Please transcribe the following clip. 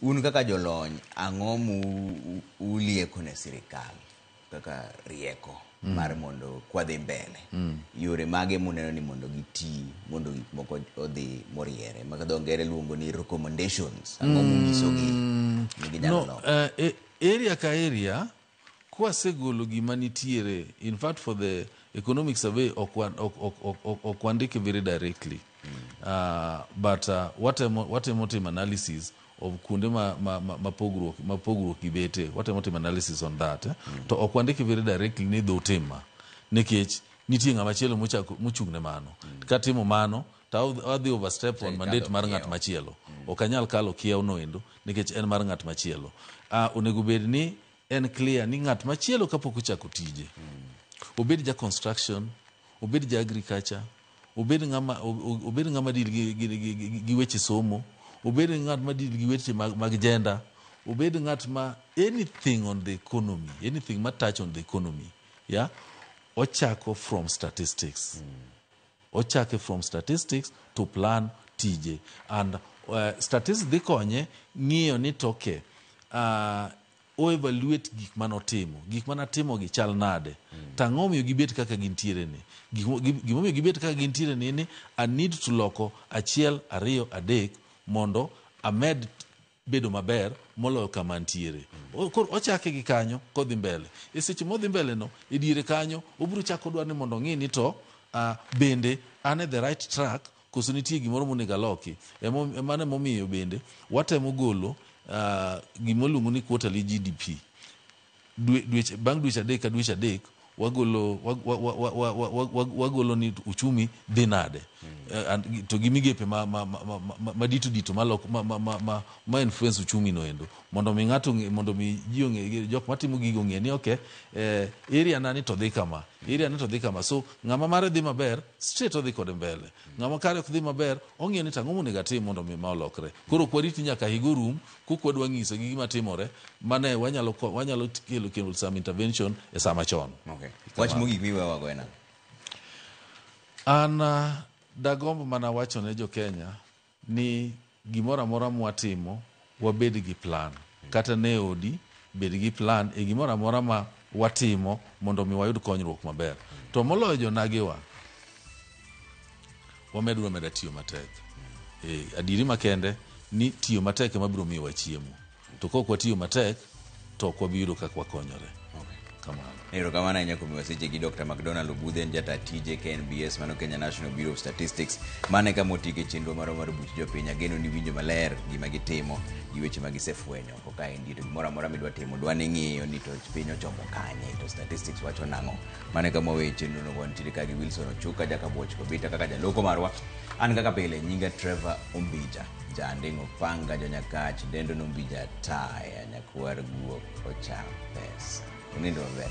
un kaka jolony ang'o ulieko ne sirikal kaka rieko mar mondo kwadhi mbele yore mage muneno ni mondo giti mondo gik moko odhi moriere maka dho ngere luongo ni recommendations ang'o munyisogi ni ginyalo loko area ka area kwasegolo gima nitiere in fact for the economic survey okwandike very directly but watemo tim analysis of kuonde mapogruok ibete watemo tim analysis on that to okwandike very directly ni dho tema nikech nitie ng'ama chielo mochung' ne mano katimo mano to adhi overstep on mandate mar ng'at machielo okanyal kalo kieu no endo nikech en mar ng'at machielo onego bed ni en clear ni ng'at machielo kapok ochako tije obed ja construction obed ja agriculture obed ng'ama deal gi weche somo obed ng'at ma deal gi weche mag gender obed ng'at ma anything on the economy anything ma touch on the economy yeah ochako from statistics ochake from statistics to plan tije and statistics dhi konye ng'iyo ni toke o evaluate gik manotimo gik manatimo gi chal nade tang'omiyo gibet kaka gintiere ni gimomiyo gibet kaka gintiere ni I need to loko 1 2 3 mondo amed bedo maber moloyo kama ntiere ochake gi kanyo kodhi mbele seche modhi mbele no diere kanyo obiro chako dwar ni mondo ng'i ni to bende ane the right track koso nitie gimoro monego aloki mane momiyo bende watemo golo gimoluongo ni quarterly GDP bang' dweche adek ka dweche adek wagolo ni uchumi dhi nade to gimigepe madito ma influence uchumi no endo mondo mi ng'ato mondo mi ji ong'e jok matimo gigo ng'e ni okay area nani to dhi kama area nani to dhi kama so ng'ama mare dhi maber straight odhi kode mbele ng'ama kare ok dhi maber ong'e ni tang'o monego atim mondo mi ma olokre koro kwariti nyaka higo rum kukwadwa ng'iso gi gima timore mane wanyalo kelo some intervention e sama chon wach mogik miwe wagoena an dagombo mana wacho ne jo Kenya ni gimoro amora mwatimo wabed gi plan kata ne odi bed gi plan e gimoro amora ma watimo mondo mi wayud konyruok maber to moloyo jonagewa wamedwa tiyo matek adiri makende ni tiyo matek ema biro miyo wachiemo to kok watiyo matek to ok wabiro kaka wakonyore Erokamano ahinya kuom waseche gi Dr. McDonald Obudhe jata tije KNBS mano Kenya National Bureau of Statistics mane kama otike chenro mar buch jopiny ageno ni winjo maler gima gitimo gi weche ma gisefwenyo koka endi to gimoro amora midwa timo dwani ng'iyo ni to piny ochomo kanye to statistics wacho nang'o mane kama weche chenro no wantiere ka gi Wilson Ochuka jaka boch kobita kaka jaloko marwa an kaka pile nyinga Trevor Ombija jandingo panga jonyakach dendo nombija taya nyakwar guok ocham pesa unindo maber